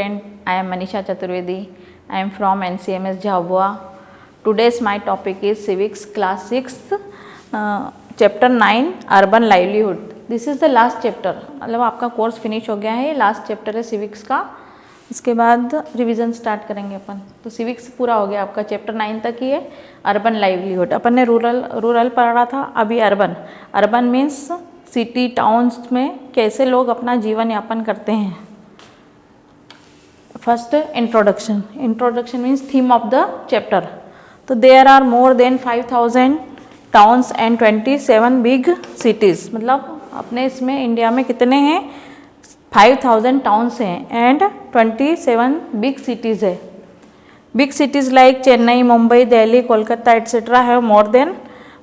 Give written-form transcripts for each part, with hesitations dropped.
I am Manisha Chaturvedi. I am from NCMS Jhabua. Today's my topic is Civics Class 6, Chapter 9, Urban Livelihood. This is the last chapter. मतलब आपका course finish हो गया है, last chapter है civics का. इसके बाद revision start करेंगे अपन. तो सिविक्स पूरा हो गया आपका, चैप्टर 9 तक ही है. अर्बन लाइवलीहुड अपन ने रूरल पढ़ा था, अभी urban. Urban means city towns में कैसे लोग अपना जीवन यापन करते हैं. First introduction means theme of the chapter. तो there are more than 5000 towns and 27 big cities. मतलब अपने इसमें इंडिया में कितने हैं, 5000 टाउन्स हैं एंड 27 बिग सिटीज़ है. Big cities like Chennai, Mumbai, Delhi, Kolkata etcetera have more than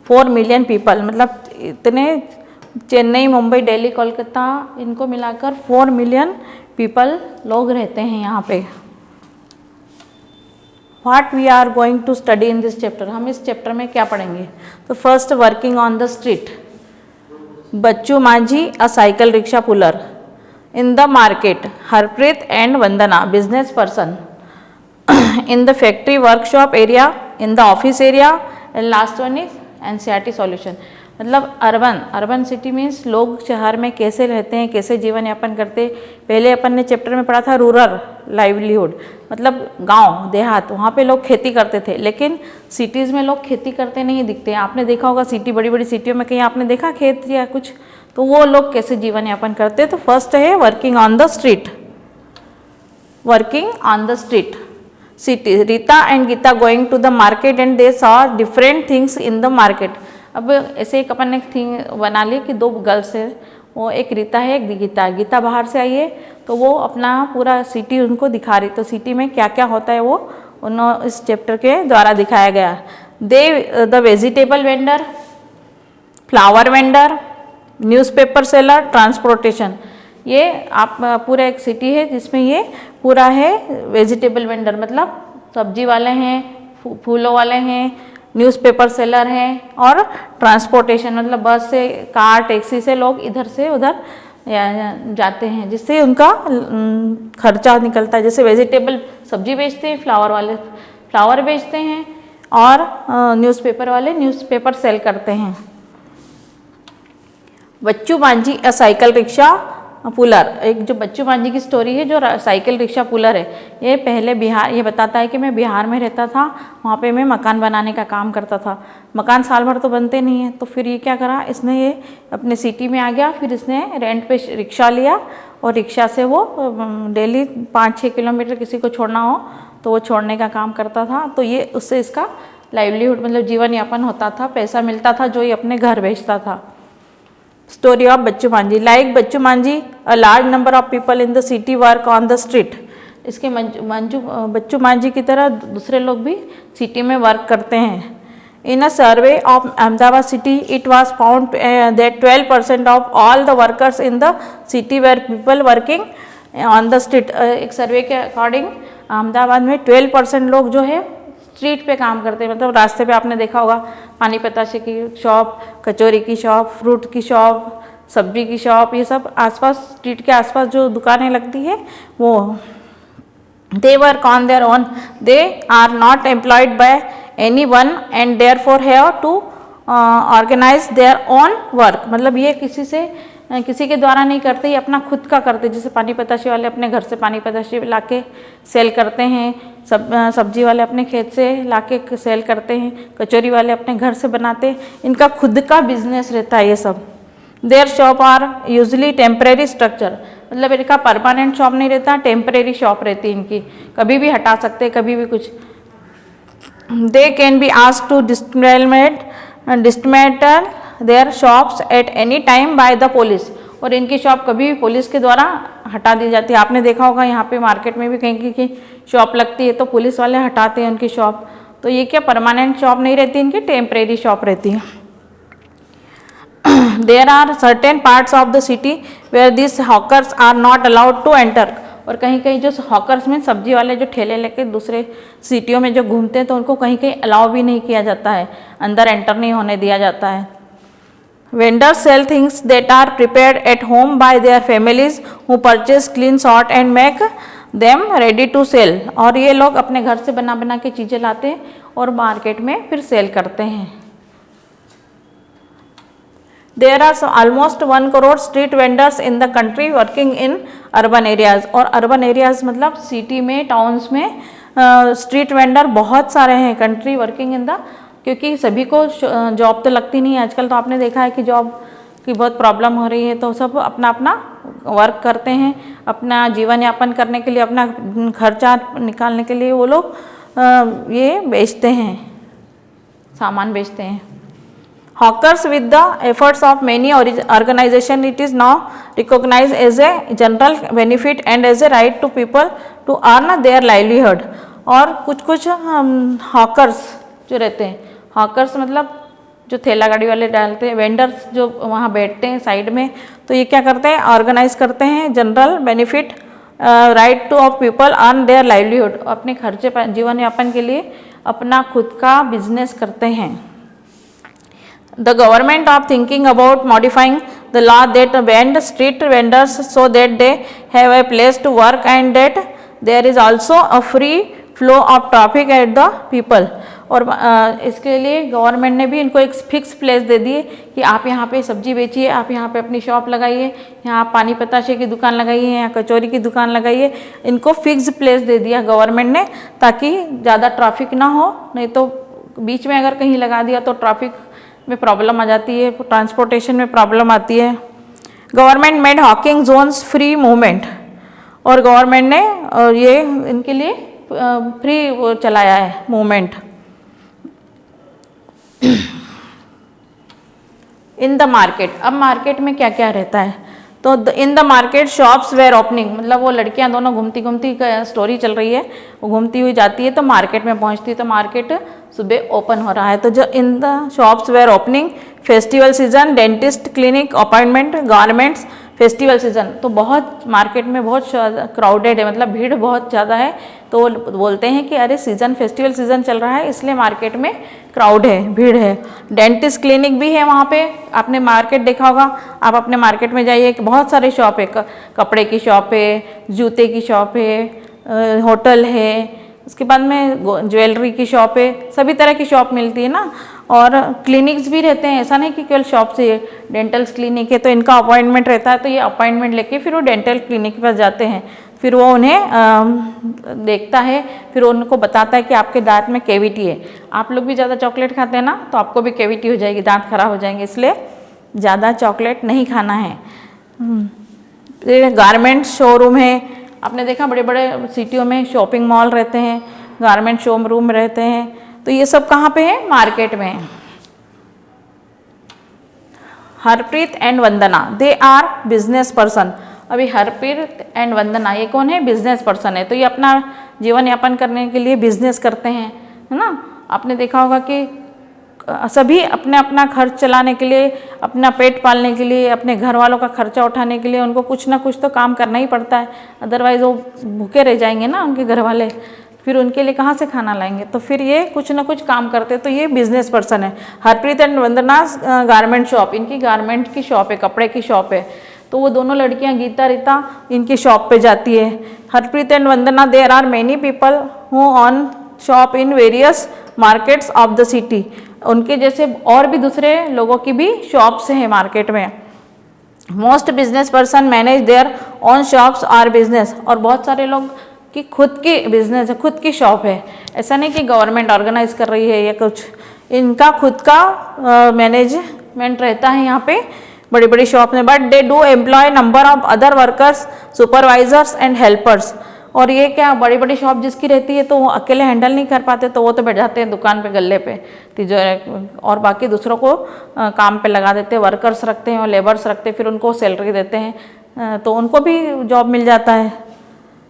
4 million people. मतलब इतने चेन्नई, मुंबई, दिल्ली, कोलकाता इनको मिलाकर 4 मिलियन पीपल लोग रहते हैं यहाँ पे. What we are going to study in this chapter. हम इस चैप्टर में क्या पढ़ेंगे. तो first, working on the street. Bachchu Majhi a cycle rickshaw puller. In the market, Harpreet and Vandana business person. In the factory workshop area, in the office area and last one is NCERT solution. मतलब urban city means लोग शहर में कैसे रहते हैं, कैसे जीवन यापन करते हैं. पहले अपन ने चैप्टर में पढ़ा था रूरल लाइवलीहुड, मतलब गांव देहात, वहाँ पे लोग खेती करते थे. लेकिन सिटीज़ में लोग खेती करते नहीं दिखते. आपने देखा होगा सिटी, बड़ी बड़ी सिटियों में कहीं आपने देखा खेत या कुछ, तो वो लोग कैसे जीवन यापन करते हैं. तो फर्स्ट है working on the street. Working on the street. City, Rita and Gita going to the market and they saw different things in the market. अब ऐसे एक अपन ने थिंग बना ली कि दो गर्ल्स है, वो एक रीता है एक गीता. गीता बाहर से आई है तो वो अपना पूरा सिटी उनको दिखा रही. तो सिटी में क्या क्या होता है वो उन्होंने इस चैप्टर के द्वारा दिखाया गया. They the vegetable vendor, flower vendor, newspaper seller, transportation. ये आप पूरा एक सिटी है जिसमें ये पूरा है. वेजिटेबल वेंडर मतलब सब्जी वाले हैं, फूलों वाले हैं, न्यूज़पेपर सेलर हैं, और ट्रांसपोर्टेशन मतलब बस से, कार, टैक्सी से लोग इधर से उधर जाते हैं, जिससे उनका खर्चा निकलता है. जैसे वेजिटेबल सब्जी बेचते हैं, फ्लावर वाले फ्लावर बेचते हैं, और न्यूज़पेपर वाले न्यूज़पेपर सेल करते हैं. Bachchu Manjhi a cycle rickshaw puller. एक जो बच्चू मांझी की स्टोरी है, जो साइकिल रिक्शा पुलर है, ये पहले बिहार, ये बताता है कि मैं बिहार में रहता था, वहाँ पे मैं मकान बनाने का काम करता था. मकान साल भर तो बनते नहीं है, तो फिर ये क्या करा, इसने ये अपने सिटी में आ गया. फिर इसने रेंट पे रिक्शा लिया और रिक्शा से वो डेली 5-6 किलोमीटर किसी को छोड़ना हो तो वो छोड़ने का काम करता था. तो ये उससे इसका लाइवलीहुड मतलब जीवन यापन होता था, पैसा मिलता था जो ये अपने घर भेजता था. Story of Bachchu Manjhi. Like Bachchu Manjhi, a large number of people in the city work on the street. इसके बच्चू मांझी की तरह दूसरे लोग भी सिटी में वर्क करते हैं. In a survey of Ahmedabad city it was found that 12% of all the workers in the city were people working on the street. एक सर्वे के अकॉर्डिंग अहमदाबाद में 12% लोग जो है स्ट्रीट पे काम करते हैं. मतलब रास्ते पे आपने देखा होगा पानी पताशे की शॉप, कचौरी की शॉप, फ्रूट की शॉप, सब्जी की शॉप, ये सब आसपास स्ट्रीट के आसपास जो दुकानें लगती है वो. They work on their own. They are not employed by anyone and therefore have to organise their own work. मतलब ये किसी के द्वारा नहीं करते, ये अपना खुद का करते. जैसे पानी पताशे वाले अपने घर से पानी पताशे लाके सेल करते हैं, सब्जी वाले अपने खेत से लाके सेल करते हैं, कचौरी वाले अपने घर से बनाते हैं. इनका खुद का बिजनेस रहता है ये सब. Their shop are usually temporary structure. मतलब इनका परमानेंट शॉप नहीं रहता, टेम्परेरी शॉप रहती है इनकी, कभी भी हटा सकते, कभी भी कुछ. They can be asked to dismantle their shops at any time by the police. और इनकी शॉप कभी भी पुलिस के द्वारा हटा दी जाती है. आपने देखा होगा यहाँ पे मार्केट में भी कहीं की शॉप लगती है तो पुलिस वाले हटाते हैं उनकी शॉप. तो ये क्या परमानेंट शॉप नहीं रहती, इनकी टेम्परेरी शॉप रहती है. There are certain parts of the city where this hawkers are not allowed to enter. और कहीं कहीं जो हॉकर्स में सब्जी वाले जो ठेले लेके दूसरे सिटियों में जो घूमते हैं तो उनको कहीं कहीं अलाउ भी नहीं किया जाता है, अंदर एंटर नहीं होने दिया जाता है. Vendors sell things that are prepared at home by their families who purchase clean, sort and make them ready to sell, और ये लोग अपने घर से बना बना के चीज़ें लाते हैं और मार्केट में फिर सेल करते हैं। There are almost 1 crore street vendors in the country working in urban areas, और अर्बन एरियाज मतलब सिटी में, टाउन्स में स्ट्रीट वेंडर बहुत सारे हैं। कंट्री वर्किंग इन द, क्योंकि सभी को जॉब तो लगती नहीं है आजकल, तो आपने देखा है कि जॉब की बहुत प्रॉब्लम हो रही है, तो सब अपना अपना वर्क करते हैं, अपना जीवन यापन करने के लिए, अपना खर्चा निकालने के लिए वो लोग ये बेचते हैं, सामान बेचते हैं। Hawkers with the efforts of many organisation it is now recognise as a general benefit and as a right to people to earn their livelihood. और कुछ हॉकर्स जो रहते हैं, हॉकर्स मतलब जो ठेला गाड़ी वाले डालते हैं, वेंडर्स जो वहाँ बैठते हैं साइड में, तो ये क्या करते हैं, ऑर्गेनाइज करते हैं general benefit right two of people earn their livelihood, अपने खर्चे जीवन यापन के लिए अपना खुद का बिजनेस करते हैं। The government of thinking about modifying the law that banned street vendors so that they have a place to work and that there is also a free flow of traffic at the people। और इसके लिए government ने भी इनको एक fix place they दिए कि आप यहाँ पे सब्जी बेचिए, आप यहाँ पे अपनी शॉप लगाइए, यहाँ आप पानी पताशे की दुकान लगाइए, यहाँ कचौरी की दुकान लगाइए। इनको फिक्स प्लेस दे दिया गवर्नमेंट ने ताकि ज़्यादा ट्रैफिक ना हो, नहीं तो बीच में अगर कहीं लगा दिया तो ट्रैफिक में प्रॉब्लम आ जाती है, ट्रांसपोर्टेशन में प्रॉब्लम आती है। Government made hawking zones free movement, और गवर्नमेंट ने ये इनके लिए फ्री वो चलाया है मूवमेंट। इन द मार्केट, अब मार्केट में क्या क्या रहता है, तो in the market shops were opening, मतलब वो लड़कियां दोनों घूमती घूमती स्टोरी चल रही है, वो घूमती हुई जाती है तो मार्केट में पहुंचती है, तो मार्केट सुबह ओपन हो रहा है। तो जो in the shops were opening, festival season, dentist clinic appointment, garments, festival season, तो बहुत मार्केट में बहुत क्राउडेड है, मतलब भीड़ बहुत ज़्यादा है, तो बोलते हैं कि अरे सीज़न, फेस्टिवल सीज़न चल रहा है इसलिए मार्केट में क्राउड है, भीड़ है। डेंटिस्ट क्लिनिक भी है वहाँ पे, आपने मार्केट देखा होगा, आप अपने मार्केट में जाइए कि बहुत सारे शॉप है, कपड़े की शॉप है, जूते की शॉप है, होटल है, उसके बाद में ज्वेलरी की शॉप है, सभी तरह की शॉप मिलती है ना। और क्लिनिक्स भी रहते हैं, ऐसा नहीं कि केवल शॉप से, डेंटल क्लिनिक है तो इनका अपॉइंटमेंट रहता है, तो ये अपॉइंटमेंट लेके फिर वो डेंटल क्लिनिक के पास जाते हैं, फिर वो उन्हें देखता है, फिर उनको बताता है कि आपके दांत में कैविटी है। आप लोग भी ज़्यादा चॉकलेट खाते हैं ना, तो आपको भी कैविटी हो जाएगी, दांत खराब हो जाएंगे, इसलिए ज़्यादा चॉकलेट नहीं खाना है। गारमेंट शोरूम है, आपने देखा बड़े बड़े सिटियों में शॉपिंग मॉल रहते हैं, गारमेंट शोरूम रहते हैं, तो ये सब कहाँ पे है, मार्केट में। Harpreet and Vandana, they are business person. अभी हरप्रीत एंड वंदना ये कौन है, बिजनेस पर्सन है, तो ये अपना जीवन यापन करने के लिए बिजनेस करते हैं, है ना। आपने देखा होगा कि सभी अपने अपना खर्च चलाने के लिए, अपना पेट पालने के लिए, अपने घर वालों का खर्चा उठाने के लिए उनको कुछ ना कुछ तो काम करना ही पड़ता है, अदरवाइज वो भूखे रह जाएंगे ना उनके घर वाले, फिर उनके लिए कहाँ से खाना लाएंगे, तो फिर ये कुछ ना कुछ काम करते, तो ये बिजनेस पर्सन है। Harpreet and Vandana garment shop, इनकी गारमेंट की शॉप है, कपड़े की शॉप है, तो वो दोनों लड़कियां गीता रीता इनकी शॉप पे जाती है। Harpreet and Vandana, there are many people who own shop in various markets of the city, उनके जैसे और भी दूसरे लोगों की भी शॉप्स हैं मार्केट में। Most business person manage their own shops or business, और बहुत सारे लोग की खुद की बिजनेस है, खुद की शॉप है, ऐसा नहीं कि गवर्नमेंट ऑर्गेनाइज कर रही है या कुछ, इनका खुद का मैनेजमेंट रहता है यहाँ पे बड़ी बड़ी शॉप में। But they do employ number of other workers, supervisors and helpers, और ये क्या बड़ी बड़ी शॉप जिसकी रहती है तो वो अकेले हैंडल नहीं कर पाते, तो वो तो बैठ जाते हैं दुकान पे, गल्ले पे, तिजोरी, और बाकी दूसरों को काम पे लगा देते हैं, वर्कर्स रखते हैं और लेबर्स रखते हैं, फिर उनको सैलरी देते हैं, तो उनको भी जॉब मिल जाता है।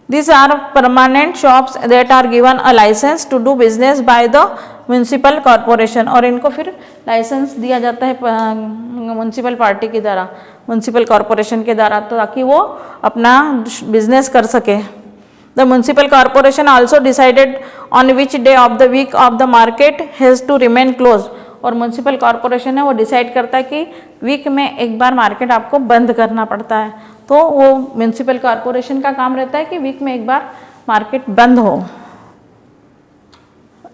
These are permanent shops that are given a license to do business by the municipal corporation, और इनको फिर लाइसेंस दिया जाता है म्यूनसिपल पार्टी के द्वारा, म्यूनसिपल कॉरपोरेशन के द्वारा, तो ताकि वो अपना बिजनेस कर सके। The municipal corporation also decided on which day of the week of the market has to remain closed, और म्यूनसिपल कॉरपोरेशन है वो डिसाइड करता है कि वीक में एक बार मार्केट आपको बंद करना पड़ता है, तो वो म्यूनसिपल कॉरपोरेशन का काम रहता है कि वीक में एक बार मार्केट बंद हो।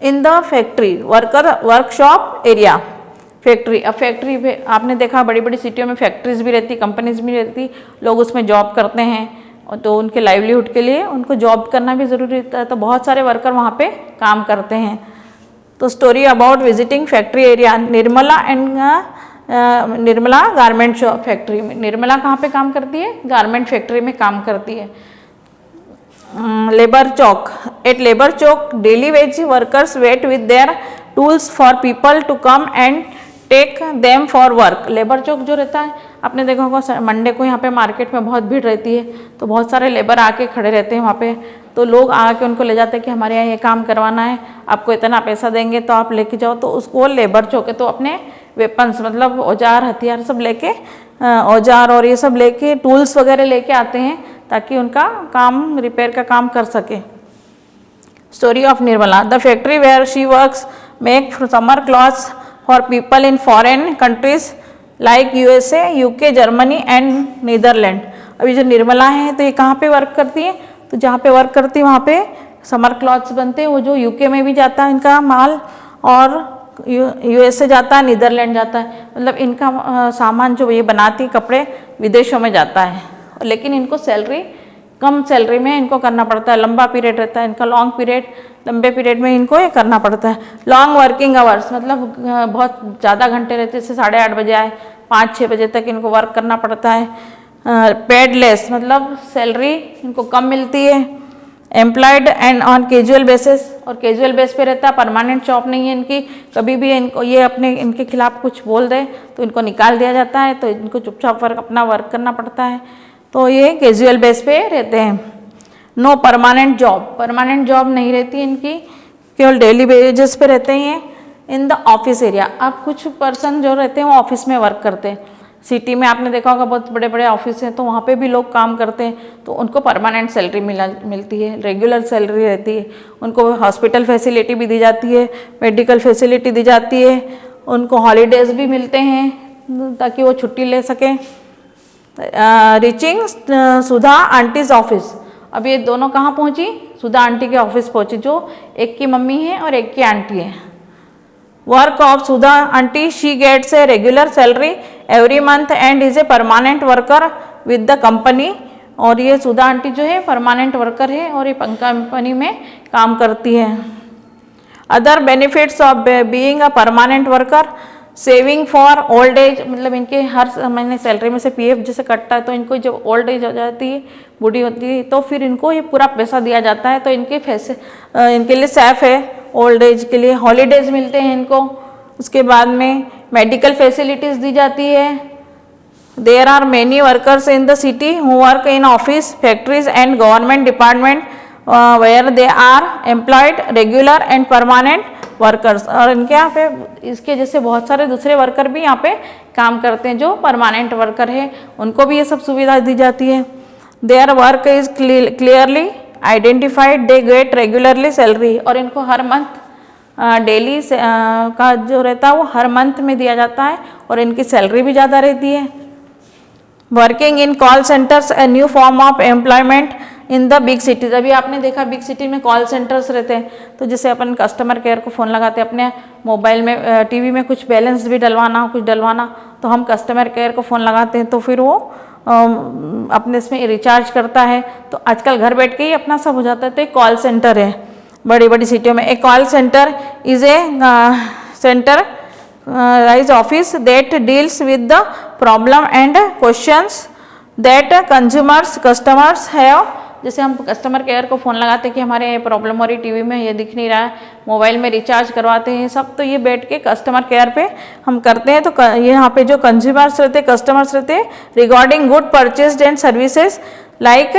इन the factory workshop area, factory, अब फैक्ट्री पे आपने देखा बड़ी बड़ी सिटियों में फैक्ट्रीज भी रहती, कंपनीज भी रहती, लोग उसमें जॉब करते हैं और तो उनके लाइवलीहुड के लिए उनको जॉब करना भी ज़रूरी रहता है, तो बहुत सारे वर्कर वहाँ पे काम करते हैं। तो story about visiting factory area, Nirmala and Nirmala garment shop factory में, निर्मला कहाँ पे काम करती है? गारमेंट फैक्ट्री में काम करती है। Labour chowk, at labour chowk daily wage workers wait with their tools for people to come and take them for work. Labour chowk जो रहता है, आपने देखा होगा मंडे को यहाँ पे मार्केट में बहुत भीड़ रहती है, तो बहुत सारे लेबर आके खड़े रहते हैं वहाँ पे, तो लोग आके उनको ले जाते हैं कि हमारे यहाँ ये काम करवाना है, आपको इतना पैसा देंगे तो आप लेके जाओ, तो उसको लेबर चौक है। तो अपने वेपन्स मतलब औजार हथियार सब लेके, औजार और ये सब लेके, टूल्स वगैरह लेके आते हैं ताकि उनका काम, रिपेयर का काम कर सके। Story of Nirmala, the factory where she works make summer clothes for people in foreign countries like USA, UK, Germany and Netherland. अभी जो निर्मला है तो ये कहाँ पे वर्क करती है? तो जहाँ पे वर्क करती है वहाँ पे समर क्लॉथ्स बनते हैं, वो जो UK में भी जाता है इनका माल, और USA जाता है, नीदरलैंड जाता है, मतलब इनका सामान जो ये बनाती है कपड़े विदेशों में जाता है, लेकिन इनको सैलरी, कम सैलरी में इनको करना पड़ता है, लंबा पीरियड रहता है इनका, लॉन्ग पीरियड, लंबे पीरियड में इनको ये करना पड़ता है। लॉन्ग वर्किंग आवर्स, मतलब बहुत ज़्यादा घंटे रहते हैं, जैसे 8:30 बजे आए 5-6 बजे तक इनको वर्क करना पड़ता है। पेडलेस, मतलब सैलरी इनको कम मिलती है। Employed and on casual basis, और कैजुअल बेस पे रहता है, परमानेंट जॉब नहीं है इनकी, कभी भी इनको ये अपने इनके खिलाफ कुछ बोल दे तो इनको निकाल दिया जाता है, तो इनको चुपचाप अपना वर्क करना पड़ता है, तो ये कैजुअल बेस पे रहते हैं। No permanent job, permanent job नहीं रहती इनकी, केवल डेली वेजेस पे रहते हैं। इन द ऑफिस एरिया, अब कुछ पर्सन जो रहते हैं वो ऑफिस में वर्क करते हैं, सिटी में आपने देखा होगा बहुत बड़े बड़े ऑफिस हैं, तो वहाँ पे भी लोग काम करते हैं, तो उनको परमानेंट सैलरी मिलती है, रेगुलर सैलरी रहती है, उनको हॉस्पिटल फैसिलिटी भी दी जाती है, मेडिकल फैसिलिटी दी जाती है, उनको हॉलीडेज भी मिलते हैं ताकि वो छुट्टी ले सकें। रीचिंग सुधा आंटीज ऑफिस, अब ये दोनों कहाँ पहुँची? सुधा आंटी के ऑफिस पहुँची, जो एक की मम्मी है और एक की आंटी है। Work of Sudha aunty, she gets a regular salary every month and is a permanent worker with the company, और ये सुधा आंटी जो है परमानेंट वर्कर है और ये कंपनी में काम करती है। Other benefits of being a permanent worker, saving for old age, मतलब इनके हर महीने सैलरी में से PF जैसे कटता है, तो इनको जब ओल्ड एज हो जाती है, बूढ़ी होती है, तो फिर इनको ये पूरा पैसा दिया जाता है, तो इनके लिए सेफ है ओल्ड एज के लिए। हॉलीडेज मिलते हैं इनको, उसके बाद में मेडिकल फैसिलिटीज़ दी जाती है। There are many workers in the city who work in office, factories and government department where they are employed regular and permanent workers, और इनके यहाँ पे इसके जैसे बहुत सारे दूसरे वर्कर भी यहाँ पे काम करते हैं जो परमानेंट वर्कर है, उनको भी ये सब सुविधा दी जाती है। Their work is clearly identified, they get regularly salary, और इनको हर मंथ डेली का जो रहता है वो हर मंथ में दिया जाता है, और इनकी सैलरी भी ज़्यादा रहती है। Working in call centres, a new form of employment in the big cities, अभी आपने देखा बिग सिटी में कॉल सेंटर्स रहते हैं, तो जैसे अपन कस्टमर केयर को फ़ोन लगाते हैं, अपने मोबाइल में टीवी में कुछ बैलेंस भी डलवाना हो, कुछ डलवाना, तो हम कस्टमर केयर को फ़ोन लगाते हैं, तो फिर वो अपने इसमें रिचार्ज करता है, तो आजकल घर बैठ के ही अपना सब हो जाता है। तो एक कॉल सेंटर है बड़ी बड़ी सिटियों में। A call centre is a centralized office that deals with the problem and questions that customers have, जैसे हम कस्टमर केयर को फ़ोन लगाते हैं कि हमारे ये प्रॉब्लम हो रही, टीवी में ये दिख नहीं रहा है, मोबाइल में रिचार्ज करवाते हैं सब, तो ये बैठ के कस्टमर केयर पे हम करते हैं। तो ये यहाँ पे जो कंज्यूमर्स रहते हैं, कस्टमर्स रहते हैं, regarding good purchase and services like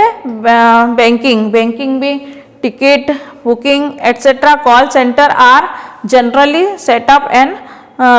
banking भी, ticket booking etcetera. Call centre are generally set up and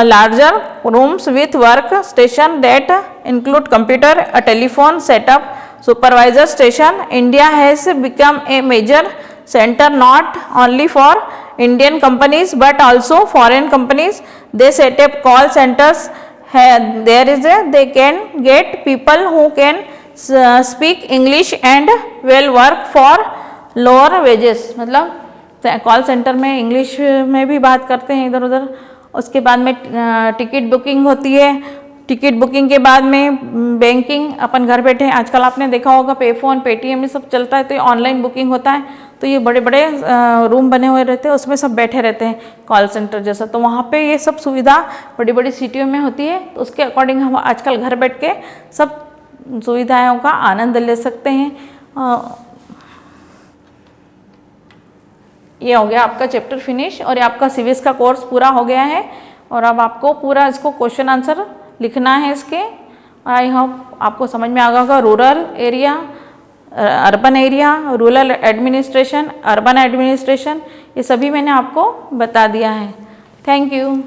larger rooms with work station that include computer, a telephone setup, supervisor station. India has become a major center not only for Indian companies but also foreign companies. They set up call centers. They can get people who can speak English and will work for lower wages, मतलब call centre में English में भी बात करते हैं इधर उधर। उसके बाद में टिकट बुकिंग होती है, टिकट बुकिंग के बाद में बैंकिंग, अपन घर बैठे आजकल आपने देखा होगा पेफोन पेटीएम ये सब चलता है, तो ये ऑनलाइन बुकिंग होता है। तो ये बड़े बड़े रूम बने हुए रहते हैं, उसमें सब बैठे रहते हैं कॉल सेंटर जैसा। तो वहाँ पे ये सब सुविधा बड़ी बड़ी सिटियों में होती है, तो उसके अकॉर्डिंग हम आजकल घर बैठ के सब सुविधाओं का आनंद ले सकते हैं। ये हो गया आपका चैप्टर फिनिश, और ये आपका सिविक्स का कोर्स पूरा हो गया है। और अब आपको पूरा इसको क्वेश्चन आंसर लिखना है इसके। आई होप आपको समझ में आ गया होगा। Rural area, urban area, rural administration, urban administration, ये सभी मैंने आपको बता दिया है। Thank you.